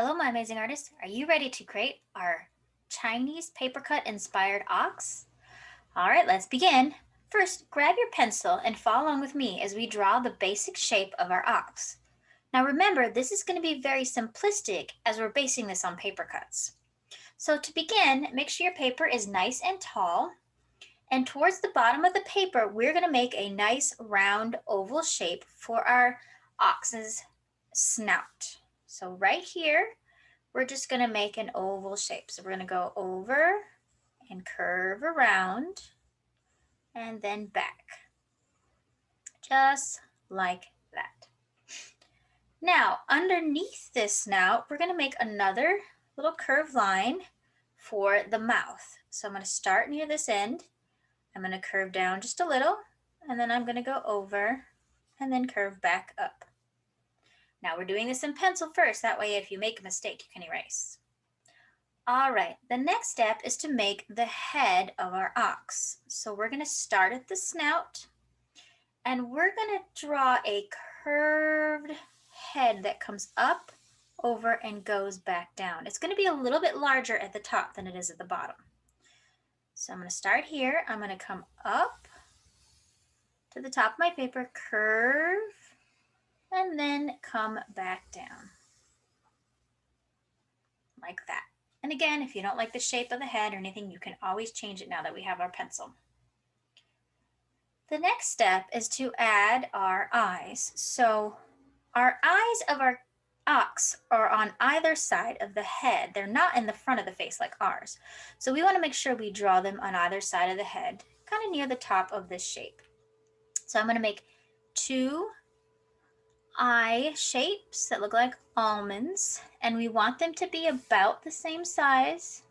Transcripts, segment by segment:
Hello, my amazing artists. Are you ready to create our Chinese paper cut inspired ox? All right, let's begin. First, grab your pencil and follow along with me as we draw the basic shape of our ox. Now remember, this is going to be very simplistic as we're basing this on paper cuts. So to begin, make sure your paper is nice and tall. And towards the bottom of the paper, we're going to make a nice round oval shape for our ox's snout. So right here, we're just going to make an oval shape. So we're going to go over and curve around and then back, just like that. Now, underneath this snout, we're going to make another little curved line for the mouth. So I'm going to start near this end. I'm going to curve down just a little, and then I'm going to go over and then curve back up. Now we're doing this in pencil first. That way, if you make a mistake, you can erase. All right, the next step is to make the head of our ox. So we're going to start at the snout, and we're going to draw a curved head that comes up, over, and goes back down. It's going to be a little bit larger at the top than it is at the bottom. So I'm going to start here. I'm going to come up to the top of my paper, curve, and then come back down like that. And again, if you don't like the shape of the head or anything, you can always change it now that we have our pencil. The next step is to add our eyes. So our eyes of our ox are on either side of the head. They're not in the front of the face like ours. So we want to make sure we draw them on either side of the head, kind of near the top of this shape. So I'm going to make two eye shapes that look like almonds, and we want them to be about the same size.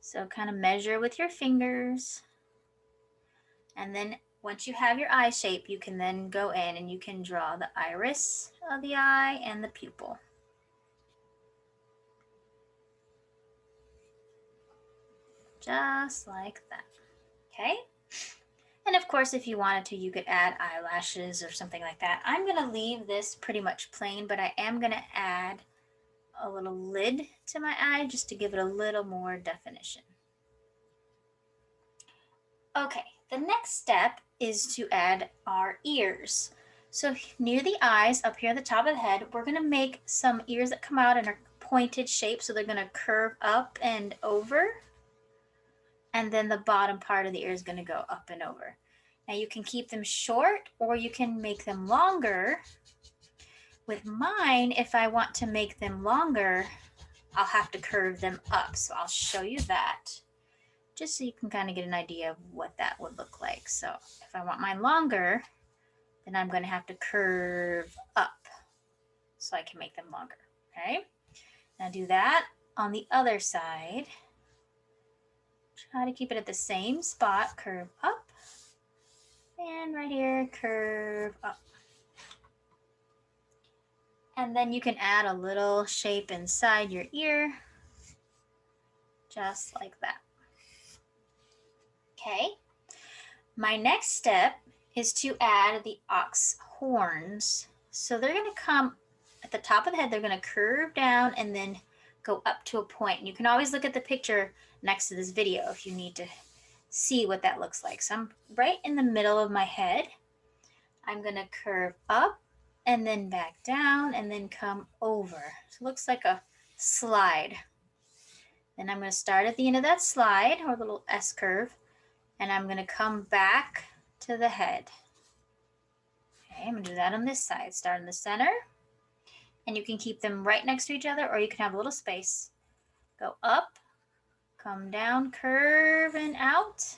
So kind of measure with your fingers, and then once you have your eye shape, you can then go in and you can draw the iris of the eye and the pupil. Just like that. Okay? And of course, if you wanted to, you could add eyelashes or something like that. I'm going to leave this pretty much plain, but I am going to add a little lid to my eye just to give it a little more definition. Okay, the next step is to add our ears. So near the eyes, up here at the top of the head, we're going to make some ears that come out in a pointed shape. So they're going to curve up and over. And then the bottom part of the ear is going to go up and over. Now you can keep them short or you can make them longer. With mine, if I want to make them longer, I'll have to curve them up. So I'll show you that just so you can kind of get an idea of what that would look like. So if I want mine longer, then I'm going to have to curve up so I can make them longer. Okay, now do that on the other side. Try to keep it at the same spot, curve up, and right here, curve up. And then you can add a little shape inside your ear, just like that. Okay, my next step is to add the ox horns. So they're going to come at the top of the head, they're going to curve down and then go up to a point. And you can always look at the picture next to this video if you need to see what that looks like. So I'm right in the middle of my head. I'm going to curve up and then back down and then come over. So it looks like a slide. Then I'm going to start at the end of that slide or little S curve, and I'm going to come back to the head. Okay, I'm going to do that on this side. Start in the center, and you can keep them right next to each other, or you can have a little space. Go up, come down, curve and out.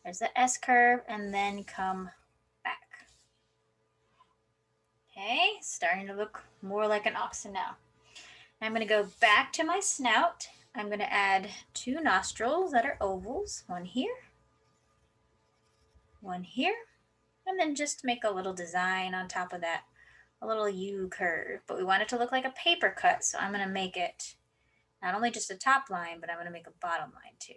There's the S curve, and then come back. Okay, starting to look more like an oxen now. I'm going to go back to my snout. I'm going to add two nostrils that are ovals, one here, and then just make a little design on top of that, a little U curve. But we want it to look like a paper cut, so I'm going to make it not only just a top line, but I'm going to make a bottom line too.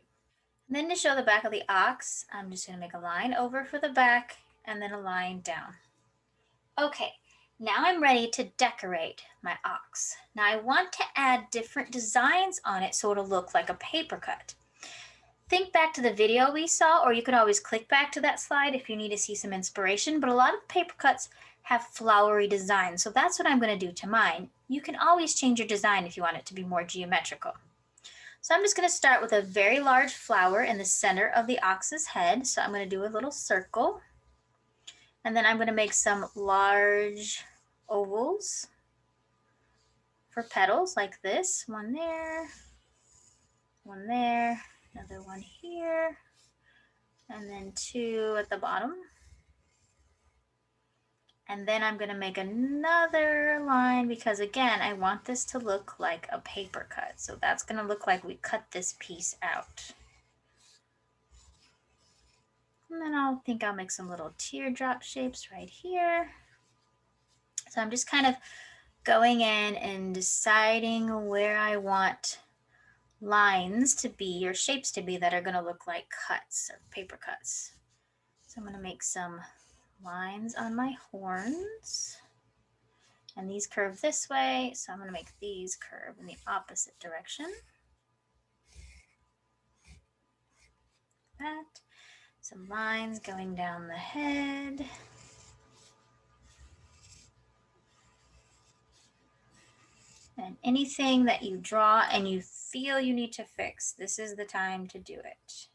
And then to show the back of the ox, I'm just going to make a line over for the back and then a line down. Okay, Now I'm ready to decorate my ox. Now I want to add different designs on it so it'll look like a paper cut. Think back to the video we saw, or you can always click back to that slide if you need to see some inspiration, but a lot of paper cuts have flowery designs, so that's what I'm going to do to mine. You can always change your design if you want it to be more geometrical. So I'm just going to start with a very large flower in the center of the ox's head, so I'm going to do a little circle. And then I'm going to make some large ovals for petals like this. One there, another one here, and then two at the bottom. And then I'm going to make another line because again, I want this to look like a paper cut. So that's going to look like we cut this piece out. And then I'll make some little teardrop shapes right here. So I'm just kind of going in and deciding where I want lines to be or shapes to be that are going to look like cuts or paper cuts. So I'm going to make some lines on my horns. And these curve this way, so I'm going to make these curve in the opposite direction. That. Some lines going down the head. And anything that you draw and you feel you need to fix, this is the time to do it.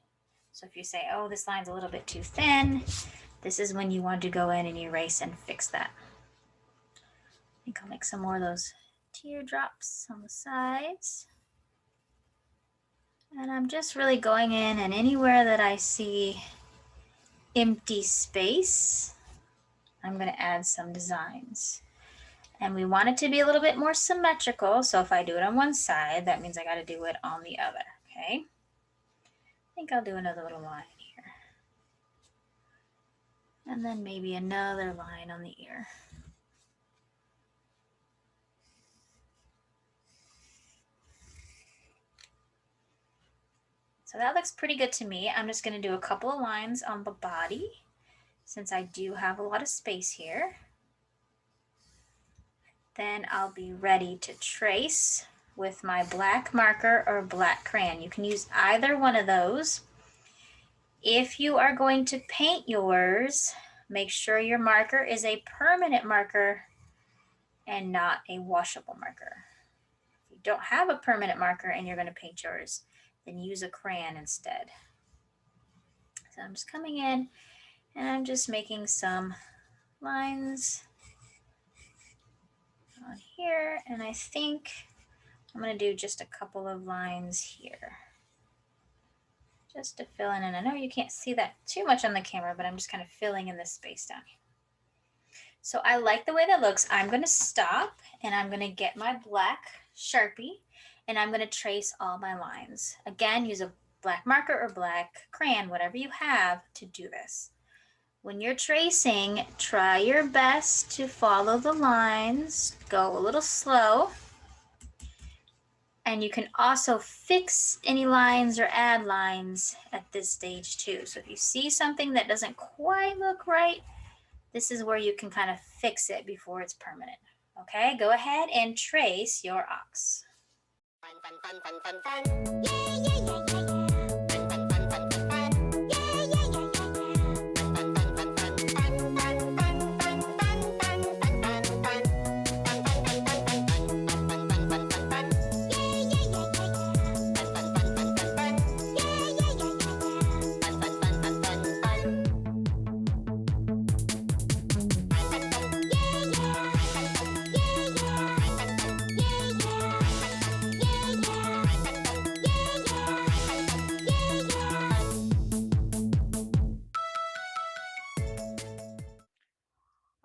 So if you say, oh, this line's a little bit too thin, this is when you want to go in and erase and fix that. I think I'll make some more of those teardrops on the sides. And I'm just really going in, and anywhere that I see empty space, I'm going to add some designs. And we want it to be a little bit more symmetrical, so if I do it on one side, that means I got to do it on the other, okay? I think I'll do another little line here. And then maybe another line on the ear. So that looks pretty good to me. I'm just going to do a couple of lines on the body since I do have a lot of space here. Then I'll be ready to trace with my black marker or black crayon. You can use either one of those. If you are going to paint yours, make sure your marker is a permanent marker and not a washable marker. If you don't have a permanent marker and you're going to paint yours, then use a crayon instead. So I'm just coming in and I'm just making some lines on here, and I think I'm going to do just a couple of lines here just to fill in. And I know you can't see that too much on the camera, but I'm just kind of filling in this space down here. So I like the way that looks. I'm going to stop and I'm going to get my black Sharpie and I'm going to trace all my lines. Again, use a black marker or black crayon, whatever you have to do this. When you're tracing, try your best to follow the lines, go a little slow. And you can also fix any lines or add lines at this stage too. So if you see something that doesn't quite look right, this is where you can kind of fix it before it's permanent. Okay, go ahead and trace your ox. Fun, fun, fun, fun, fun, fun. Yeah, yeah, yeah, yeah.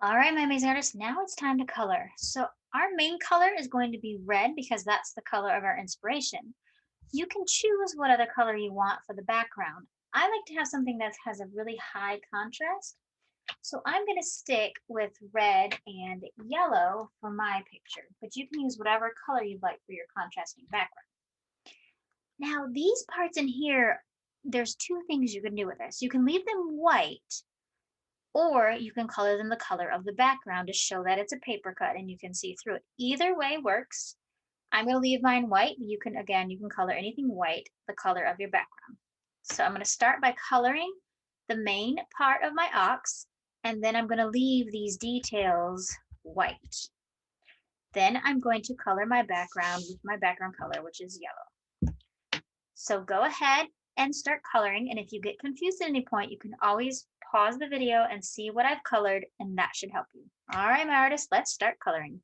All right, my amazing artists, now it's time to color. So our main color is going to be red because that's the color of our inspiration. You can choose what other color you want for the background. I like to have something that has a really high contrast. So I'm going to stick with red and yellow for my picture, but you can use whatever color you'd like for your contrasting background. Now these parts in here, there's two things you can do with this. You can leave them white, or you can color them the color of the background to show that it's a paper cut and you can see through it. Either way works. I'm going to leave mine white. You can, again, you can color anything white, the color of your background. So I'm going to start by coloring the main part of my ox, and then I'm going to leave these details white. Then I'm going to color my background with my background color, which is yellow. So go ahead and start coloring, and if you get confused at any point, you can always pause the video and see what I've colored, and that should help you. All right, my artists, let's start coloring.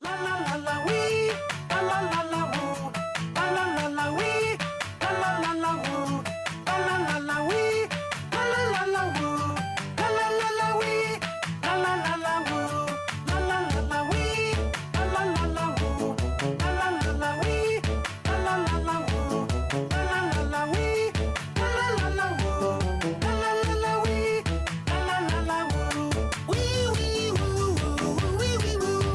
La la la la wee, la la la la woo, la la la la wee, la la la la woo, la la la la wee, la la la la woo, la la la la wee, la la la la woo, la la la la wee, la la la la woo, la la la la wee, la la la la woo, la la la la wee, la la la la woo, la la la la wee, la la la la woo, wee wee woo woo wee wee woo.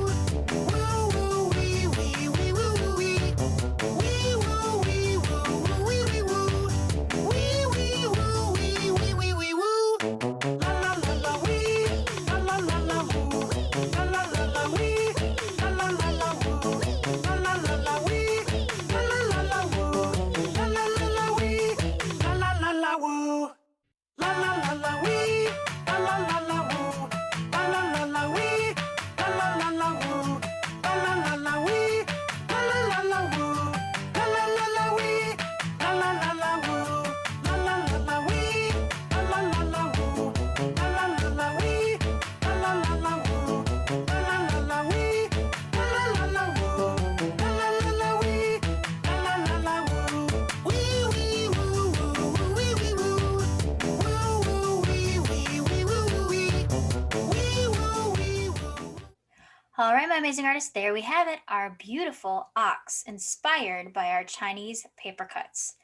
All right, my amazing artists, there we have it, our beautiful ox inspired by our Chinese paper cuts.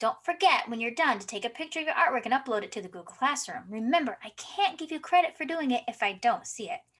Don't forget when you're done to take a picture of your artwork and upload it to the Google Classroom. Remember, I can't give you credit for doing it if I don't see it.